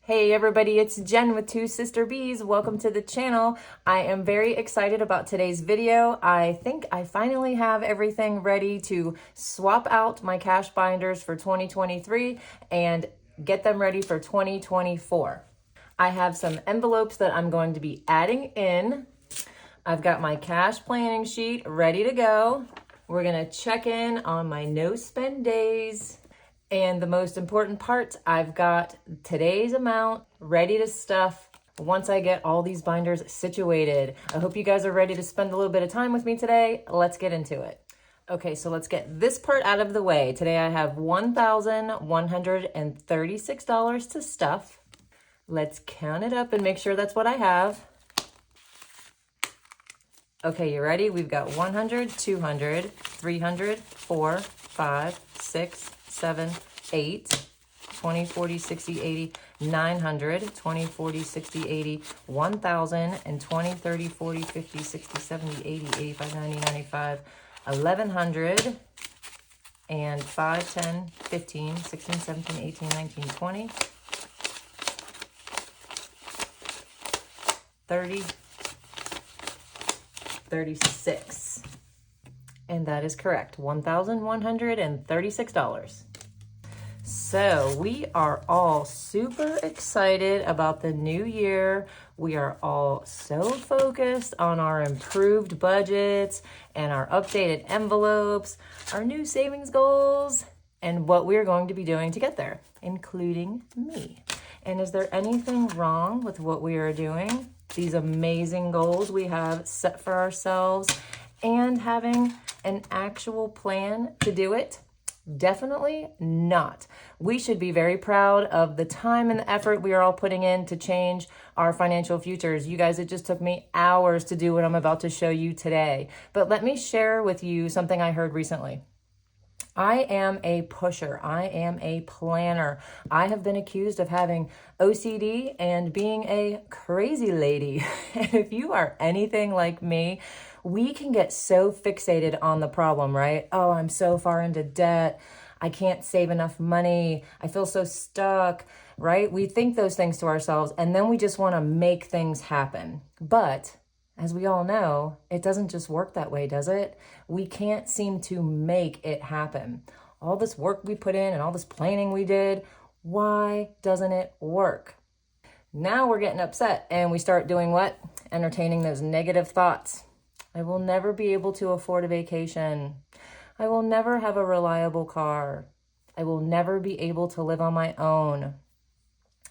Hey everybody, it's Jen with Two Sister Bees. Welcome to the channel. I am very excited about today's video. I think I finally have everything ready to swap out my cash binders for 2023 and get them ready for 2024. I have some envelopes that I'm going to be adding in. I've got my cash planning sheet ready to go. We're gonna check in on my no spend days. And the most important part, I've got today's amount ready to stuff once I get all these binders situated. I hope you guys are ready to spend a little bit of time with me today. Let's get into it. Okay, so let's get this part out of the way. Today I have $1,136 to stuff. Let's count it up and make sure that's what I have. Okay, you ready? We've got 100, 200, 300, 4, 5, 6, 7, 8, 20, 40, 60, 80, 900, 20, 40, 60, 80, 1,000, and 20, 30, 40, 50, 60, 70, 80, 85, 90, 95, 1,100, and 5, 10, 15, 16, 17, 18, 19, 20, 30, 36. And that is correct, $1,136. So we are all super excited about the new year. We are all so focused on our improved budgets and our updated envelopes, our new savings goals, and what we're going to be doing to get there, including me. And is there anything wrong with what we are doing? These amazing goals we have set for ourselves and having an actual plan to do it? Definitely not. We should be very proud of the time and the effort we are all putting in to change our financial futures. You guys, it just took me hours to do what I'm about to show you today. But let me share with you something I heard recently. I am a pusher. I am a planner. I have been accused of having OCD and being a crazy lady. And if you are anything like me, we can get so fixated on the problem, right? Oh, I'm so far into debt. I can't save enough money. I feel so stuck, right? We think those things to ourselves and then we just want to make things happen. But as we all know, it doesn't just work that way, does it? We can't seem to make it happen. All this work we put in and all this planning we did, why doesn't it work? Now we're getting upset and we start doing what? Entertaining those negative thoughts. I will never be able to afford a vacation. I will never have a reliable car. I will never be able to live on my own.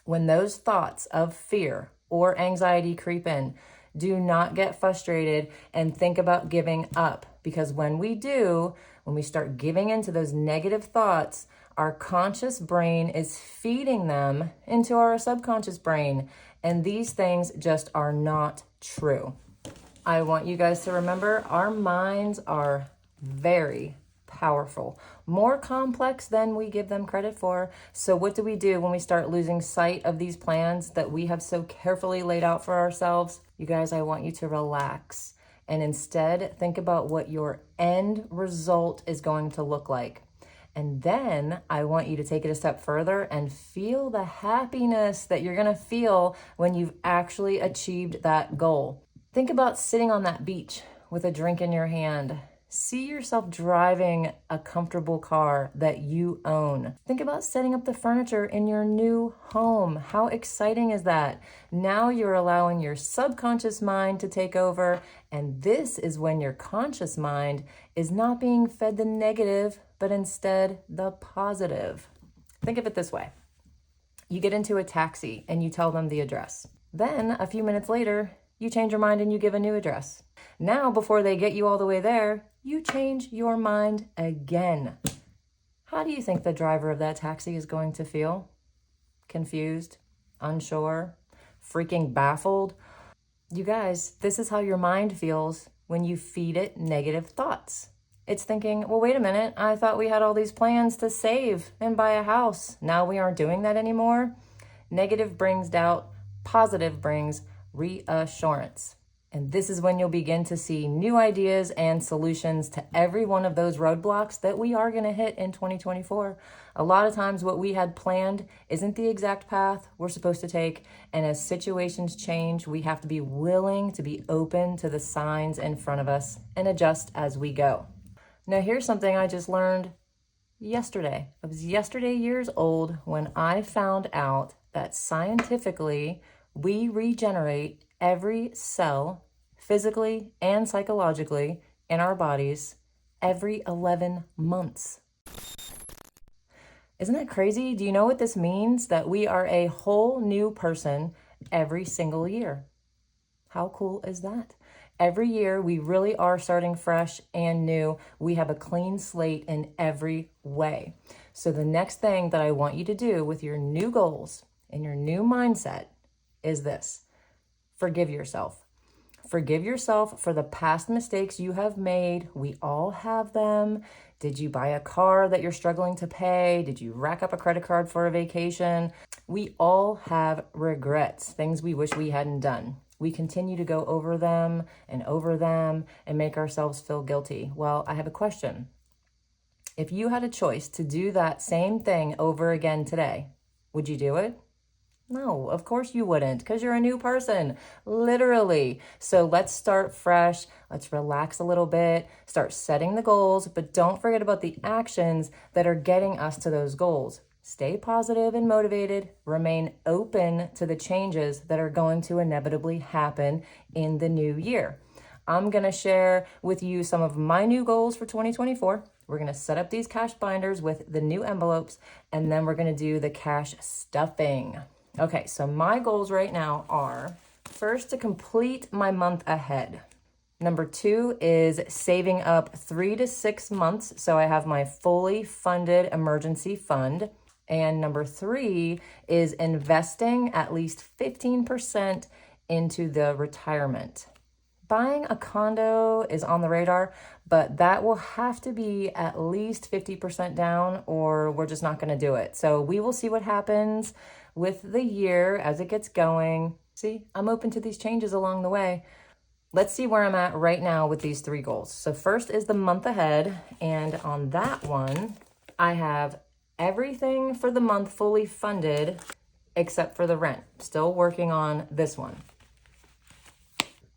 When those thoughts of fear or anxiety creep in, do not get frustrated and think about giving up, because when we do, when we start giving into those negative thoughts, our conscious brain is feeding them into our subconscious brain, and these things just are not true. I want you guys to remember our minds are very powerful, more complex than we give them credit for. So what do we do when we start losing sight of these plans that we have so carefully laid out for ourselves? You guys, I want you to relax and instead think about what your end result is going to look like. And then I want you to take it a step further and feel the happiness that you're gonna feel when you've actually achieved that goal. Think about sitting on that beach with a drink in your hand. See yourself driving a comfortable car that you own. Think about setting up the furniture in your new home. How exciting is that? Now you're allowing your subconscious mind to take over, and this is when your conscious mind is not being fed the negative, but instead the positive. Think of it this way. You get into a taxi and you tell them the address. Then a few minutes later, you change your mind and you give a new address. Now, before they get you all the way there, you change your mind again. How do you think the driver of that taxi is going to feel? Confused, unsure, freaking baffled? You guys, this is how your mind feels when you feed it negative thoughts. It's thinking, well, wait a minute, I thought we had all these plans to save and buy a house. Now we aren't doing that anymore. Negative brings doubt, positive brings reassurance. And this is when you'll begin to see new ideas and solutions to every one of those roadblocks that we are going to hit in 2024. A lot of times what we had planned isn't the exact path we're supposed to take. And as situations change, we have to be willing to be open to the signs in front of us and adjust as we go. Now, here's something I just learned yesterday. I was yesterday years old when I found out that scientifically we regenerate every cell, physically and psychologically, in our bodies every 11 months. Isn't that crazy? Do you know what this means? That we are a whole new person every single year. How cool is that? Every year, we really are starting fresh and new. We have a clean slate in every way. So the next thing that I want you to do with your new goals and your new mindset is this. Forgive yourself. Forgive yourself for the past mistakes you have made. We all have them. Did you buy a car that you're struggling to pay? Did you rack up a credit card for a vacation? We all have regrets, things we wish we hadn't done. We continue to go over them and make ourselves feel guilty. Well, I have a question. If you had a choice to do that same thing over again today, would you do it? No, of course you wouldn't, because you're a new person, literally. So let's start fresh. Let's relax a little bit, start setting the goals, but don't forget about the actions that are getting us to those goals. Stay positive and motivated. Remain open to the changes that are going to inevitably happen in the new year. I'm going to share with you some of my new goals for 2024. We're going to set up these cash binders with the new envelopes, and then we're going to do the cash stuffing. Okay, so my goals right now are, first, to complete my month ahead. Number 2 is saving up 3 to 6 months so I have my fully funded emergency fund. And number 3 is investing at least 15% into the retirement. Buying a condo is on the radar, but that will have to be at least 50% down or we're just not going to do it. So we will see what happens with the year as it gets going. See, I'm open to these changes along the way. Let's see where I'm at right now with these 3 goals. So first is the month ahead. And on that one, I have everything for the month fully funded except for the rent. Still working on this one.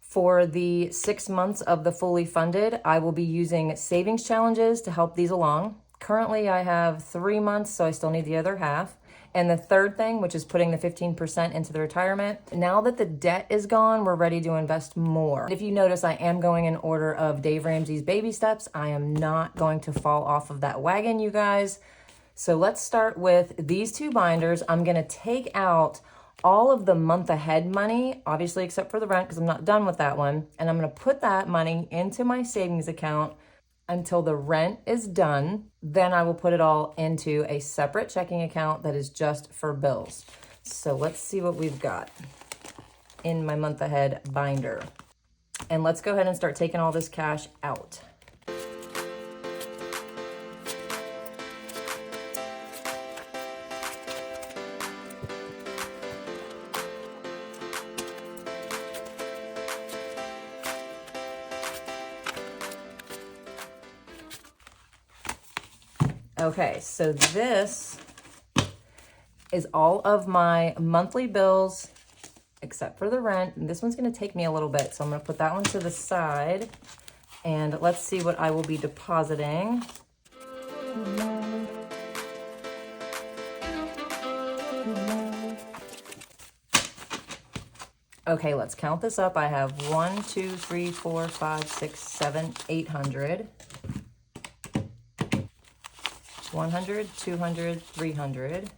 For the 6 months of the fully funded, I will be using savings challenges to help these along. Currently, I have 3 months, so I still need the other half. And the third thing, which is putting the 15% into the retirement. Now that the debt is gone, we're ready to invest more. If you notice, I am going in order of Dave Ramsey's baby steps. I am not going to fall off of that wagon, you guys. So let's start with these 2 binders. I'm going to take out all of the month ahead money, obviously except for the rent because I'm not done with that one. And I'm going to put that money into my savings account until the rent is done. Then I will put it all into a separate checking account that is just for bills. So let's see what we've got in my month ahead binder. And let's go ahead and start taking all this cash out. Okay, so this is all of my monthly bills except for the rent. And this one's going to take me a little bit, so I'm going to put that one to the side. And let's see what I will be depositing. Okay, let's count this up. I have 1, 2, 3, 4, 5, 6, 7, 800. 100, 200, 300,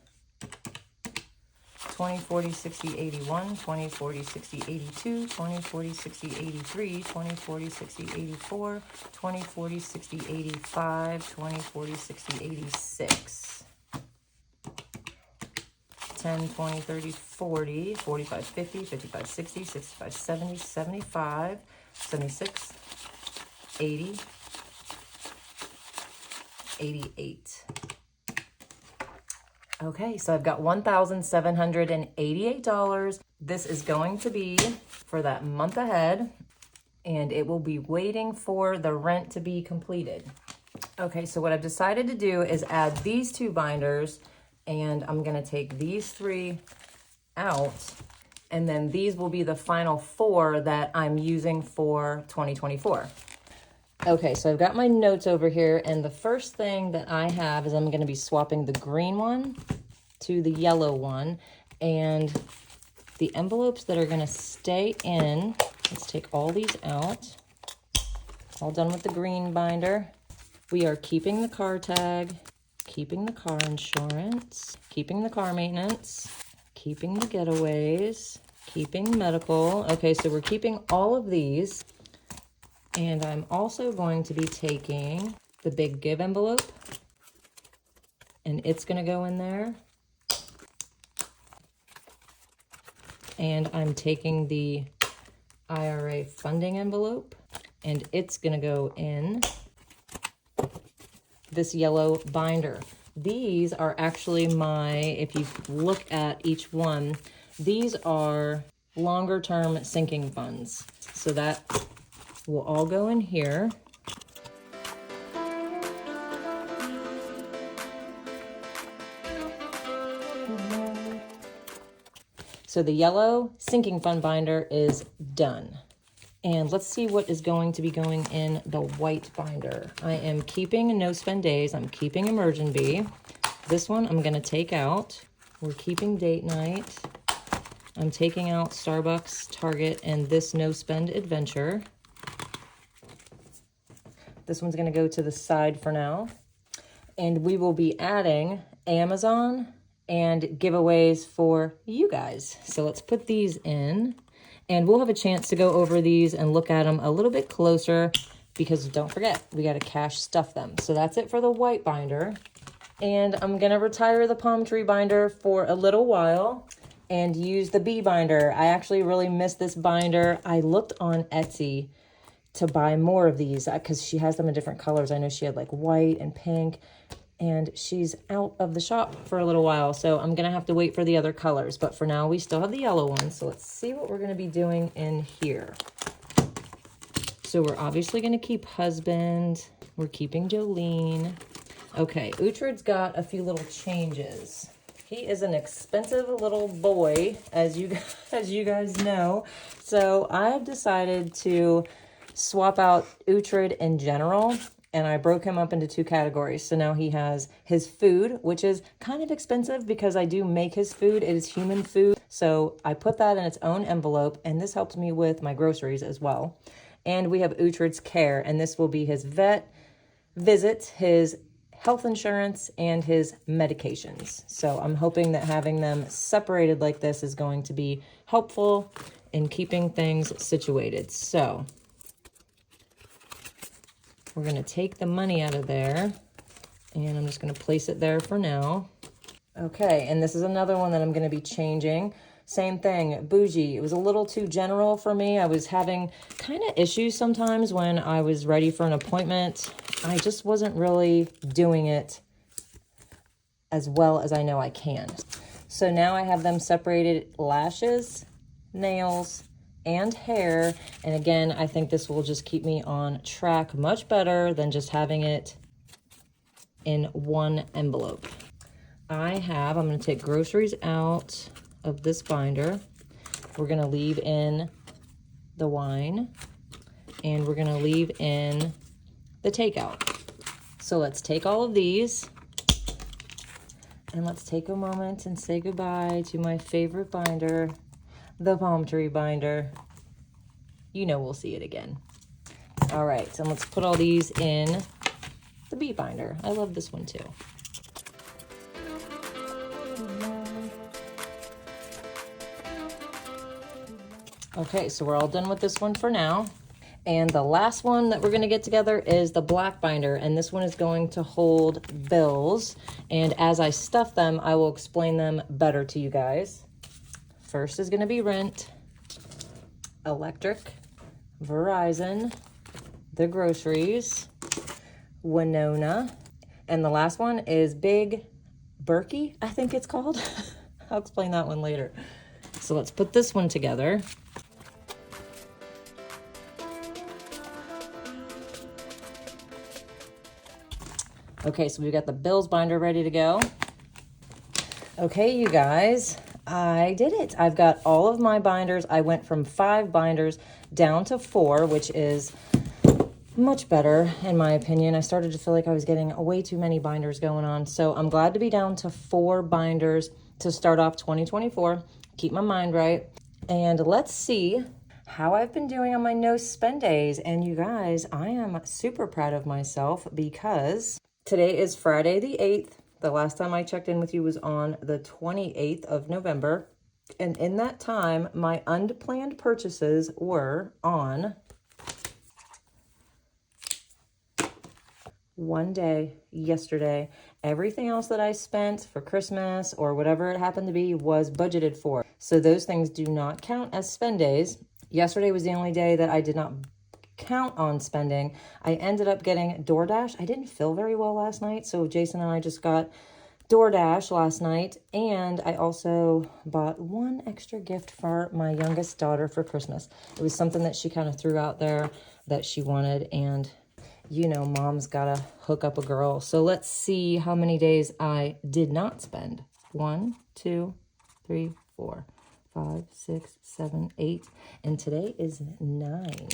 20, 40, 60, 81, 20, 40, 60, 82, 20, 40, 60, 83, 20, 40, 60, 84, 20, 40, 60, 85, 20, 40, 60, 86. 10, 20, 30, 40, 45, 50, 55, 60, 65, 70, 75, 76, 80, 88. Okay, so I've got $1,788. This is going to be for that month ahead. and it will be waiting for the rent to be completed. Okay, so what I've decided to do is add these 2 binders, and I'm gonna take these 3 out, and then these will be the final 4 that I'm using for 2024. Okay, so I've got my notes over here, and the first thing that I have is I'm gonna be swapping the green one to the yellow one, and the envelopes that are gonna stay in, let's take all these out. All done with the green binder. We are keeping the car tag, keeping the car insurance, keeping the car maintenance, keeping the getaways, keeping medical. Okay, so we're keeping all of these. And I'm also going to be taking the big give envelope, and it's gonna go in there. And I'm taking the IRA funding envelope, and it's gonna go in this yellow binder. These are actually if you look at each one, these are longer term sinking funds. So that will all go in here. So the yellow sinking fund binder is done. And let's see what is going to be going in the white binder. I am keeping no spend days. I'm keeping MVB. This one I'm gonna take out. We're keeping date night. I'm taking out Starbucks, Target, and this no spend adventure. This one's gonna go to the side for now. And we will be adding Amazon and giveaways for you guys. So let's put these in, and we'll have a chance to go over these and look at them a little bit closer, because don't forget, we gotta cash stuff them. So that's it for the white binder. And I'm gonna retire the palm tree binder for a little while and use the bee binder. I actually really miss this binder. I looked on Etsy to buy more of these because she has them in different colors. I know she had like white and pink, and she's out of the shop for a little while, so I'm gonna have to wait for the other colors. But for now, we still have the yellow one, so let's see what we're gonna be doing in here. So we're obviously gonna keep husband. We're keeping Jolene. Okay, Uhtred's got a few little changes. He is an expensive little boy, as you guys know. So I've decided to swap out Uhtred in general, and I broke him up into 2 categories. So now he has his food, which is kind of expensive because I do make his food. It is human food. So I put that in its own envelope, and this helps me with my groceries as well. And we have Uhtred's care, and this will be his vet visits, his health insurance, and his medications. So I'm hoping that having them separated like this is going to be helpful in keeping things situated. So we're gonna take the money out of there, and I'm just gonna place it there for now. Okay, and this is another one that I'm gonna be changing. Same thing, bougie. It was a little too general for me. I was having kind of issues sometimes when I was ready for an appointment. I just wasn't really doing it as well as I know I can. So now I have them separated: lashes, nails, and hair. And again, I think this will just keep me on track much better than just having it in one envelope. I'm gonna take groceries out of this binder. We're gonna leave in the wine, and we're gonna leave in the takeout. So let's take all of these, and let's take a moment and say goodbye to my favorite binder, the palm tree binder. You know we'll see it again. All right, so let's put all these in the bee binder. I love this one too. Okay, so we're all done with this one for now. And the last one that we're gonna get together is the black binder, and this one is going to hold bills. And as I stuff them, I will explain them better to you guys. First is gonna be rent, electric, Verizon, the groceries, Winona, and the last one is Big Berkey, I think it's called. I'll explain that one later. So let's put this one together. Okay, so we've got the bills binder ready to go. Okay, you guys, I did it. I've got all of my binders. I went from 5 binders down to 4, which is much better in my opinion. I started to feel like I was getting way too many binders going on. So I'm glad to be down to 4 binders to start off 2024. Keep my mind right. And let's see how I've been doing on my no spend days. And you guys, I am super proud of myself because today is Friday the 8th. The last time I checked in with you was on the 28th of November. And in that time, my unplanned purchases were on one day, yesterday. Everything else that I spent for Christmas or whatever it happened to be was budgeted for. So those things do not count as spend days. Yesterday was the only day that I did not count on spending. I ended up getting DoorDash. I didn't feel very well last night, so Jason and I just got DoorDash last night, and I also bought 1 extra gift for my youngest daughter for Christmas. It was something that she kind of threw out there that she wanted, and you know, mom's gotta hook up a girl. So let's see how many days I did not spend. 1, 2, 3, 4, 5, 6, 7, 8, and today is 9.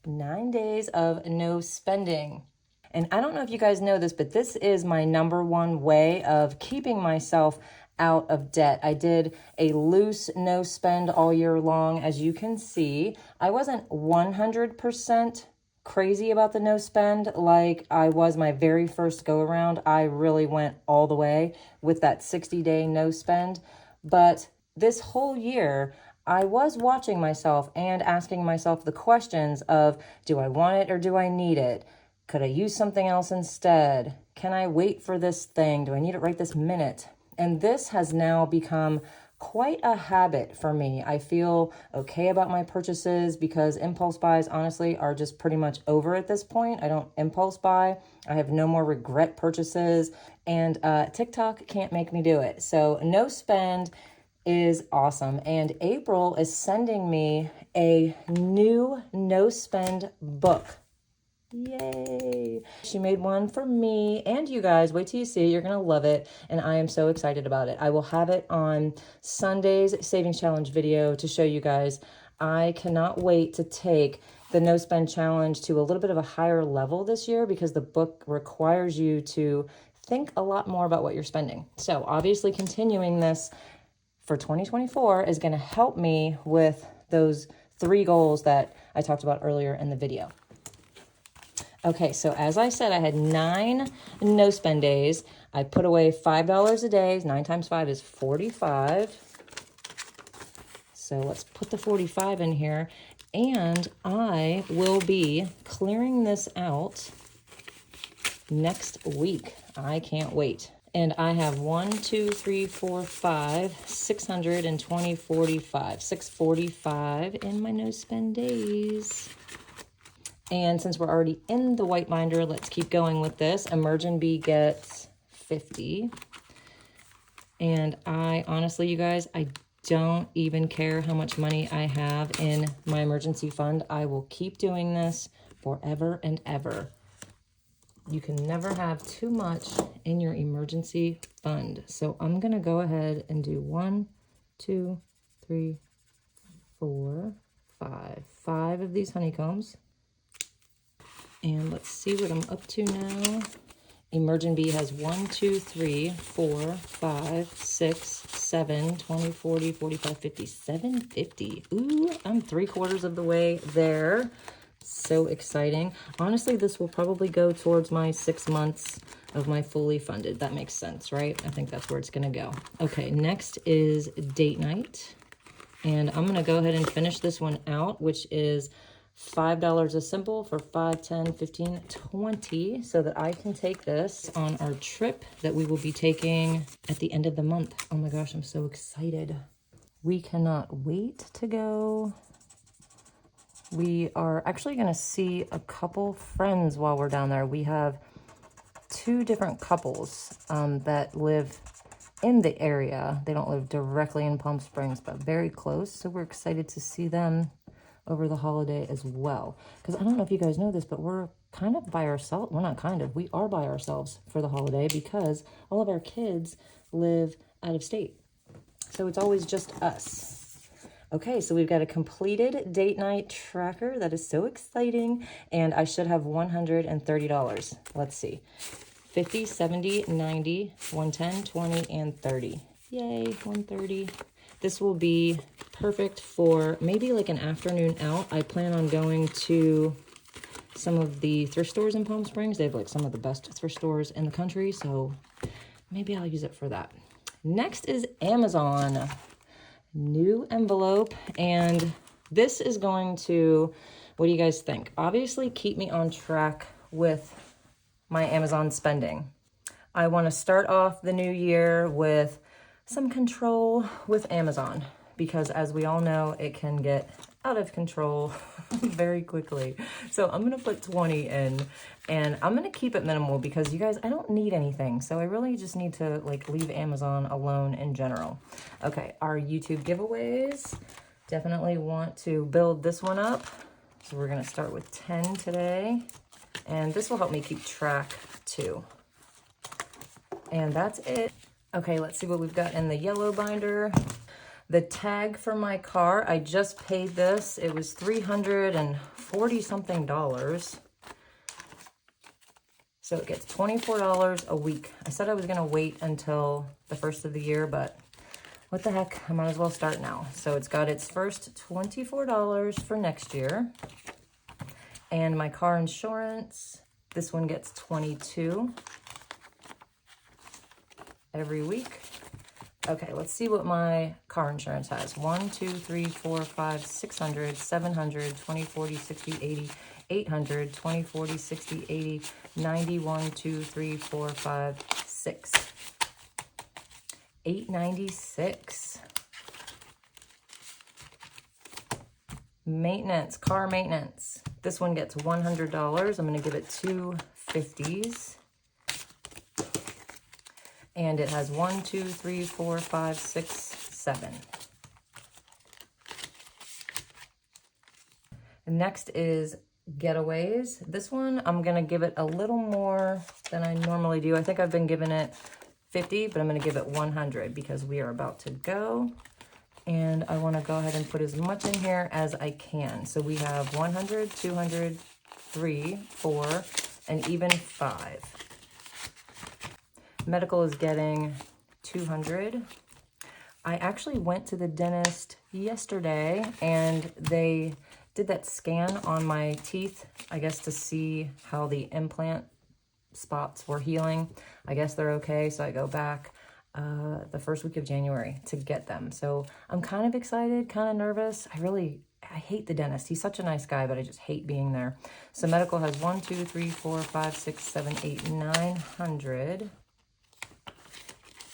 9 days of no spending. And I don't know if you guys know this, but this is my #1 way of keeping myself out of debt. I did a loose no spend all year long. As you can see, I wasn't 100% crazy about the no spend like I was my very first go around. I really went all the way with that 60-day no spend. But this whole year, I was watching myself and asking myself the questions of, do I want it or do I need it? Could I use something else instead? Can I wait for this thing? Do I need it right this minute? And this has now become quite a habit for me. I feel okay about my purchases because impulse buys, honestly, are just pretty much over at this point. I don't impulse buy. I have no more regret purchases, and TikTok can't make me do it. So no spend is awesome. And April is sending me a new no spend book. Yay. She made one for me and you guys. Wait till you see it. You're going to love it. And I am so excited about it. I will have it on Sunday's Savings Challenge video to show you guys. I cannot wait to take the No Spend Challenge to a little bit of a higher level this year because the book requires you to think a lot more about what you're spending. So obviously continuing this for 2024 is going to help me with those 3 goals that I talked about earlier in the video. Okay, so as I said, I had 9 no spend days. I put away $5 a day. 9 times 5 is 45. So let's put the 45 in here. And I will be clearing this out next week. I can't wait. And I have 1, 2, 3, 4, 5, 620, 45. 645 in my no spend days. And since we're already in the white binder, let's keep going with this. MVB gets 50. And I honestly, you guys, I don't even care how much money I have in my emergency fund. I will keep doing this forever and ever. You can never have too much in your emergency fund. So I'm going to go ahead and do 1, 2, 3, 4, 5. 5 of these honeycombs. And let's see what I'm up to now. MVB has 1, 2, 3, 4, 5, 6, 7, 20, 40, 45, 50, 750. Ooh, I'm 3/4 of the way there. So exciting. Honestly, this will probably go towards my 6 months of my fully funded. That makes sense, right? I think that's where it's going to go. Okay, next is date night. And I'm going to go ahead and finish this one out, which is $5 a simple for 5, 10, 15, 20, so that I can take this on our trip that we will be taking at the end of the month. Oh my gosh, I'm so excited. We cannot wait to go. We are actually going to see a couple friends while we're down there. We have 2 different couples that live in the area. They don't live directly in Palm Springs, but very close. So we're excited to see them over the holiday as well. Because I don't know if you guys know this, but we're kind of by ourselves. Well, not kind of, we are by ourselves for the holiday because all of our kids live out of state. So it's always just us. Okay, so we've got a completed date night tracker. That is so exciting. And I should have $130. Let's see. 50, 70, 90, 110, 20, and 30. Yay, 130. This will be perfect for maybe like an afternoon out. I plan on going to some of the thrift stores in Palm Springs. They have like some of the best thrift stores in the country, so maybe I'll use it for that. Next is Amazon. New envelope, and this is going to, what do you guys think? Obviously keep me on track with my Amazon spending. I want to start off the new year with some control with Amazon because as we all know, it can get out of control very quickly. So I'm going to put 20 in and I'm going to keep it minimal because you guys, I don't need anything. So I really just need to like leave Amazon alone in general. Okay, our YouTube giveaways. Definitely want to build this one up. So we're going to start with 10 today. And this will help me keep track too. And that's it. Okay, let's see what we've got in the yellow binder. The tag for my car, I just paid this. It was $340 something. So it gets $24 a week. I said I was gonna wait until the first of the year, but what the heck, I might as well start now. So it's got its first $24 for next year. And my car insurance, this one gets $22 every week. Okay, let's see what my car insurance has. 1, 2, 3, 4, 5, 600, 700, 20, 40, 60, 80, 800, 20, 40, 60, 80, 90, 1, 2, 3, 4, 5, 6. 896. Maintenance, car maintenance. This one gets $100. I'm gonna give it 2 50s. And it has 1, 2, 3, 4, 5, 6, 7. Next is getaways. This one, I'm gonna give it a little more than I normally do. I think I've been giving it 50, but I'm gonna give it 100 because we are about to go. And I wanna go ahead and put as much in here as I can. So we have 100, 200, 3, 4, and even 5. Medical is getting 200. I actually went to the dentist yesterday and they did that scan on my teeth, I guess to see how the implant spots were healing. I guess they're okay, so I go back the first week of January to get them. So I'm kind of excited, kind of nervous. I hate the dentist. He's such a nice guy, but I just hate being there. So medical has 1, 2, 3, 4, 5, 6, 7, 8, 900.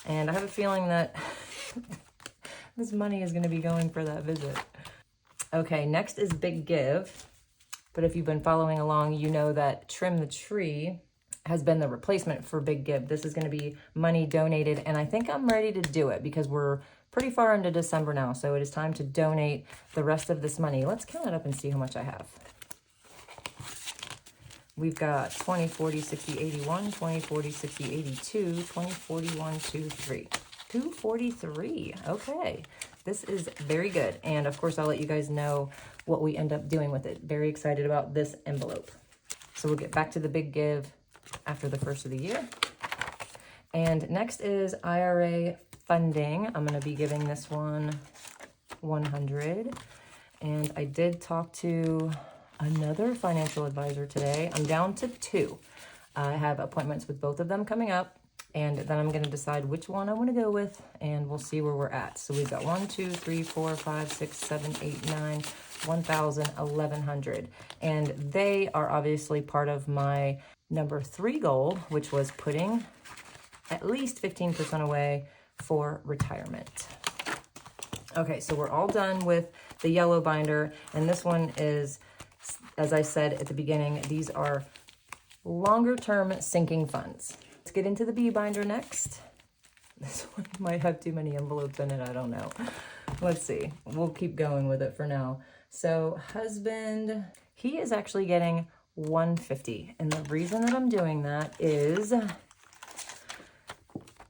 And I have a feeling that this money is going to be going for that visit. Okay, next is Big Give. But if you've been following along, you know that Trim the Tree has been the replacement for Big Give. This is going to be money donated, and I think I'm ready to do it because we're pretty far into December now, so it is time to donate the rest of this money. Let's count it up and see how much I have. We've got 20, 40, 60, 81, 20, 40, 60, 82, 20, 41, 2, 3. 243. Okay. This is very good. And of course, I'll let you guys know what we end up doing with it. Very excited about this envelope. So we'll get back to the Big Give after the first of the year. And next is IRA funding. I'm going to be giving this one 100. And I did talk to another financial advisor today. I'm down to 2. I have appointments with both of them coming up, and then I'm going to decide which one I want to go with, and we'll see where we're at. So we've got 1, 2, 3, 4, 5, 6, 7, 8, 9, 1,000, 1,100. And they are obviously part of my number 3 goal, which was putting at least 15% away for retirement. Okay, so we're all done with the yellow binder, and this one is, as I said at the beginning, these are longer-term sinking funds. Let's get into the B binder next. This one might have too many envelopes in it, I don't know. Let's see, we'll keep going with it for now. So husband, he is actually getting $150. And the reason that I'm doing that is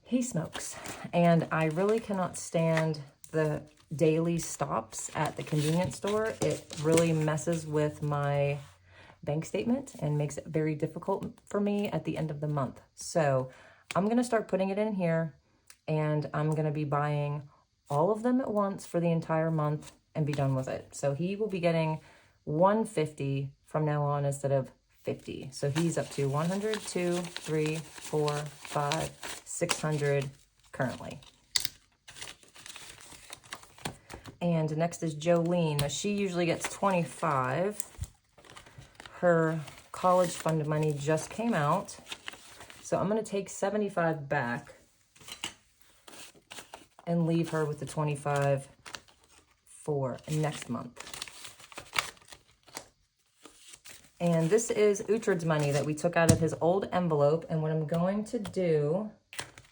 he smokes, and I really cannot stand the daily stops at the convenience store. It really messes with my bank statement and makes it very difficult for me at the end of the month. So I'm gonna start putting it in here, and I'm gonna be buying all of them at once for the entire month and be done with it. So he will be getting $150 from now on instead of $50. So he's up to $100, $200, $300, $400, $500, $600 currently. And next is Jolene. Now she usually gets $25. Her college fund money just came out. So I'm gonna take $75 back and leave her with the $25 for next month. And this is Uhtred's money that we took out of his old envelope. And what I'm going to do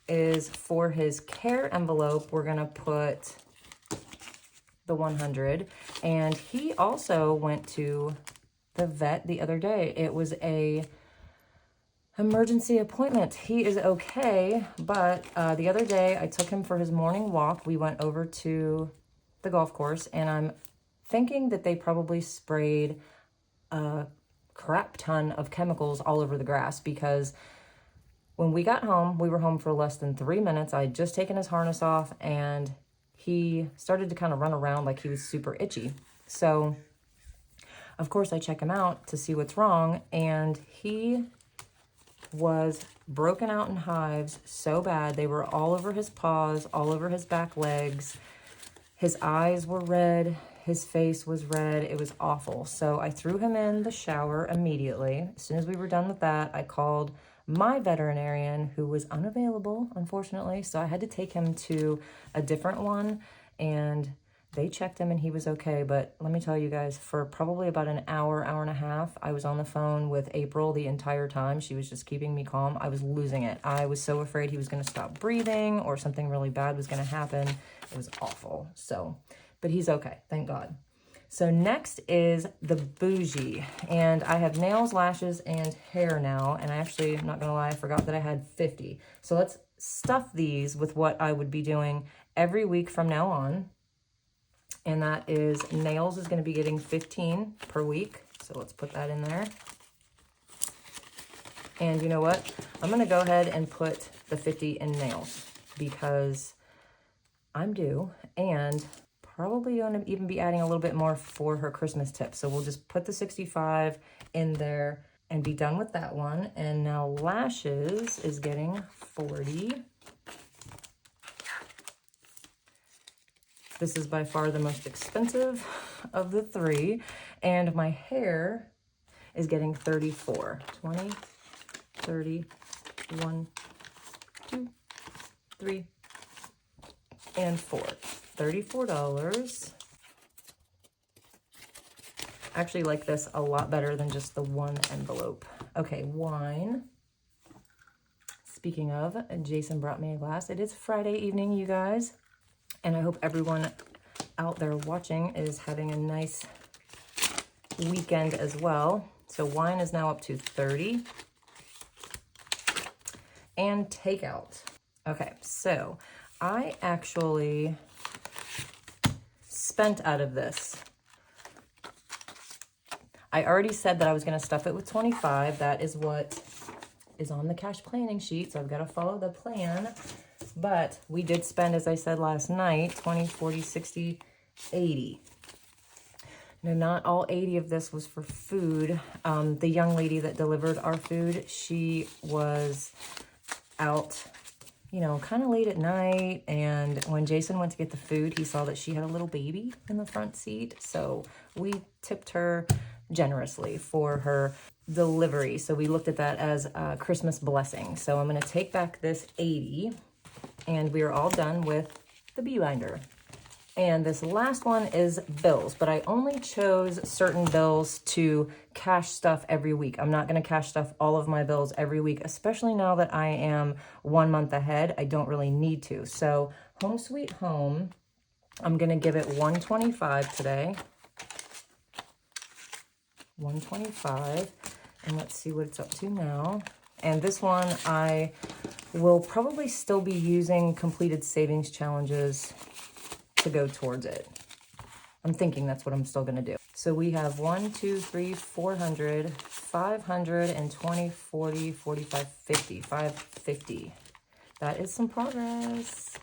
is for his care envelope, we're gonna put the 100. And he also went to the vet the other day. It was a emergency appointment. He is okay, but the other day I took him for his morning walk. We went over to the golf course, and I'm thinking that they probably sprayed a crap ton of chemicals all over the grass, because when we got home, we were home for less than 3 minutes. I had just taken his harness off, and he started to kind of run around like he was super itchy. So of course I check him out to see what's wrong, and he was broken out in hives so bad. They were all over his paws, all over his back legs. His eyes were red, his face was red. It was awful. So I threw him in the shower immediately. As soon as we were done with that, I called my veterinarian, who was unavailable, unfortunately. So I had to take him to a different one, and they checked him and he was okay. But let me tell you guys, for probably about an hour, hour and a half, I was on the phone with April the entire time. She was just keeping me calm. I was losing it. I was so afraid he was going to stop breathing or something really bad was going to happen. It was awful. So, but he's okay, thank God. So next is the bougie, and I have nails, lashes, and hair now. And I actually, I'm not gonna lie, I forgot that I had 50. So let's stuff these with what I would be doing every week from now on. And that is, nails is gonna be getting 15 per week. So let's put that in there. And you know what? I'm gonna go ahead and put the 50 in nails because I'm due, and probably going to even be adding a little bit more for her Christmas tip. So we'll just put the 65 in there and be done with that one. And now lashes is getting 40. This is by far the most expensive of the three. And my hair is getting 34. 20, 30, 1, 2, 3, and 4. $34. I actually like this a lot better than just the one envelope. Okay, wine. Speaking of, Jason brought me a glass. It is Friday evening, you guys, and I hope everyone out there watching is having a nice weekend as well. So wine is now up to 30. And takeout. Okay, so I actually spent out of this. I already said that I was going to stuff it with 25. That is what is on the cash planning sheet, so I've got to follow the plan. But we did spend, as I said last night, 20, 40, 60, 80. Now, not all 80 of this was for food. The young lady that delivered our food, she was out, you know, kind of late at night, and when Jason went to get the food, he saw that she had a little baby in the front seat, so we tipped her generously for her delivery. So we looked at that as a Christmas blessing. So I'm going to take back this 80, and we are all done with the bee binder. And this last one is bills, but I only chose certain bills to cash stuff every week. I'm not going to cash stuff all of my bills every week, especially now that I am 1 month ahead. I don't really need to. So Home Sweet Home, I'm going to give it $125 today. $125. And let's see what it's up to now. And this one, I will probably still be using completed savings challenges to go towards it. I'm thinking that's what I'm still gonna do. So we have 1, 2, 3, 400, 500, and 20, 40, 45, 50, 550. That is some progress.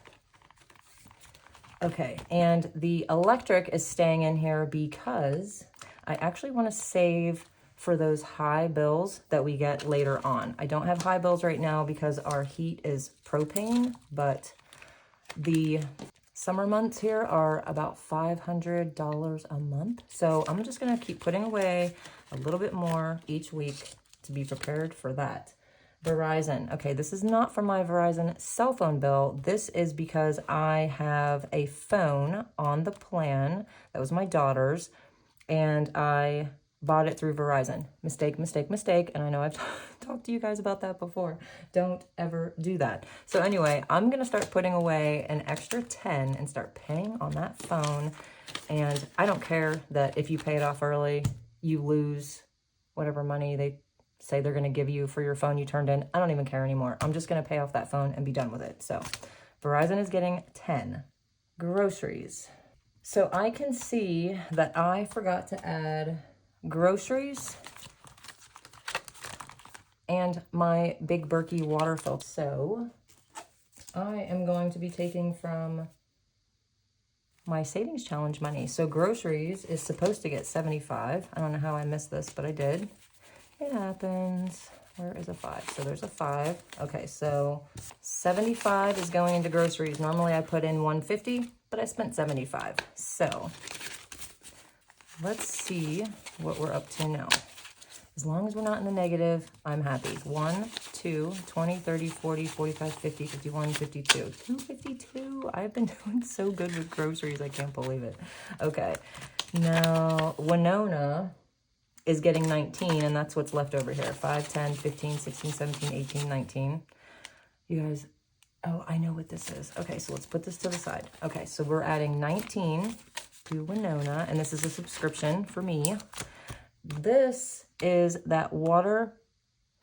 Okay, and the electric is staying in here because I actually wanna save for those high bills that we get later on. I don't have high bills right now because our heat is propane, but the summer months here are about $500 a month. So I'm just gonna keep putting away a little bit more each week to be prepared for that. Verizon. Okay, this is not for my Verizon cell phone bill. This is because I have a phone on the plan. That was my daughter's, and I bought it through Verizon. Mistake, mistake, mistake. And I know I've talked to you guys about that before. Don't ever do that. So anyway, I'm going to start putting away an extra 10 and start paying on that phone. And I don't care that if you pay it off early, you lose whatever money they say they're going to give you for your phone you turned in. I don't even care anymore. I'm just going to pay off that phone and be done with it. So Verizon is getting 10. Groceries. So I can see that I forgot to add groceries and my Big Berkey water filter. So I am going to be taking from my savings challenge money. So groceries is supposed to get 75. I don't know how I missed this, but I did. It happens. Where is a 5? So there's a 5. Okay, so 75 is going into groceries. Normally I put in 150, but I spent 75. So let's see what we're up to now. As long as we're not in the negative, I'm happy. 1, 2, 20, 30, 40, 45, 50, 51, 52. 252. I've been doing so good with groceries. I can't believe it. Okay. Now, Winona is getting 19, and that's what's left over here. 5, 10, 15, 16, 17, 18, 19. You guys, oh, I know what this is. Okay, so let's put this to the side. Okay, so we're adding 19 to Winona, and this is a subscription for me. This is that water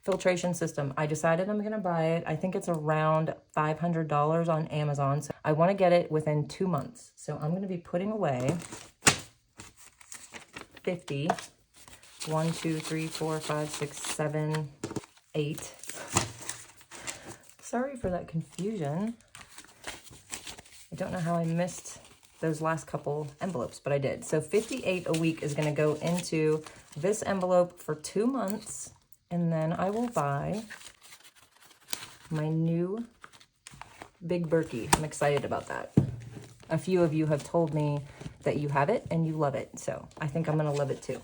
filtration system. I decided I'm gonna buy it. I think it's around $500 on Amazon. So I wanna get it within 2 months. So I'm gonna be putting away 50. 1, 2, 3, 4, 5, 6, 7, 8. Sorry for that confusion. I don't know how I missed those last couple envelopes, but I did. So 58 a week is going to go into this envelope for 2 months, and then I will buy my new Big Berkey. I'm excited about that. A few of you have told me that you have it and you love it, so I think I'm going to love it too.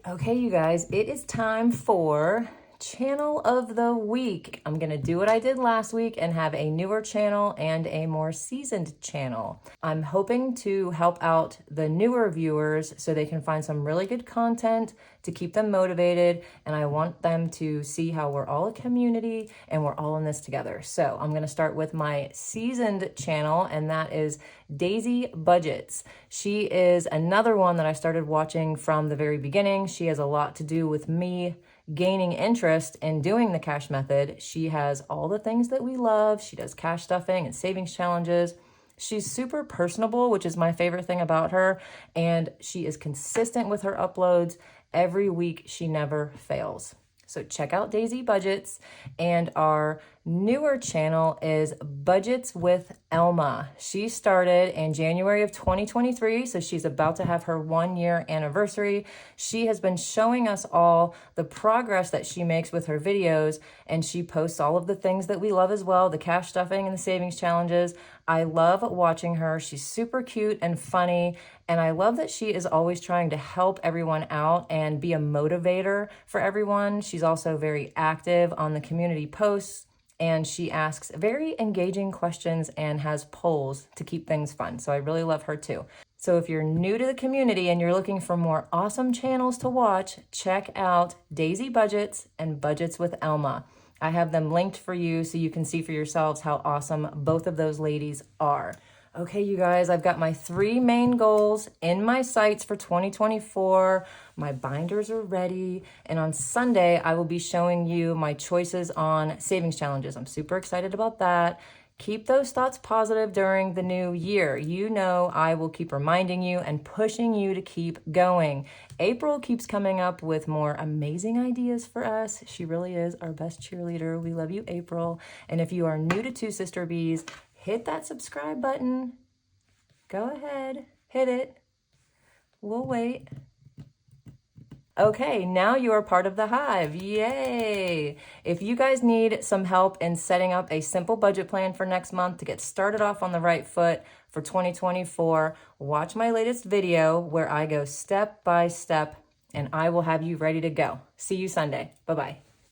Okay, you guys, it is time for Channel of the Week. I'm gonna do what I did last week and have a newer channel and a more seasoned channel. I'm hoping to help out the newer viewers so they can find some really good content to keep them motivated, and I want them to see how we're all a community and we're all in this together. So I'm gonna start with my seasoned channel, and that is Daisy Budgets. She is another one that I started watching from the very beginning. She has a lot to do with me gaining interest in doing the cash method. She has all the things that we love. She does cash stuffing and savings challenges. She's super personable, which is my favorite thing about her, and she is consistent with her uploads. Every week, she never fails. So check out Daisy Budgets, and our newer channel is Budgets with Elma. She started in January of 2023, so she's about to have her 1-year anniversary. She has been showing us all the progress that she makes with her videos, and she posts all of the things that we love as well, the cash stuffing and the savings challenges. I love watching her. She's super cute and funny, and I love that she is always trying to help everyone out and be a motivator for everyone. She's also very active on the community posts, and she asks very engaging questions and has polls to keep things fun. So I really love her too. So if you're new to the community and you're looking for more awesome channels to watch, check out Daisy Budgets and Budgets with Elma. I have them linked for you so you can see for yourselves how awesome both of those ladies are. Okay, you guys, I've got my 3 main goals in my sights for 2024. My binders are ready. And on Sunday, I will be showing you my choices on savings challenges. I'm super excited about that. Keep those thoughts positive during the new year. You know, I will keep reminding you and pushing you to keep going. April keeps coming up with more amazing ideas for us. She really is our best cheerleader. We love you, April. And if you are new to Two Sister Bees, hit that subscribe button. Go ahead, hit it. We'll wait. Okay, now you are part of the hive. Yay! If you guys need some help in setting up a simple budget plan for next month to get started off on the right foot for 2024, watch my latest video where I go step by step and I will have you ready to go. See you Sunday. Bye-bye.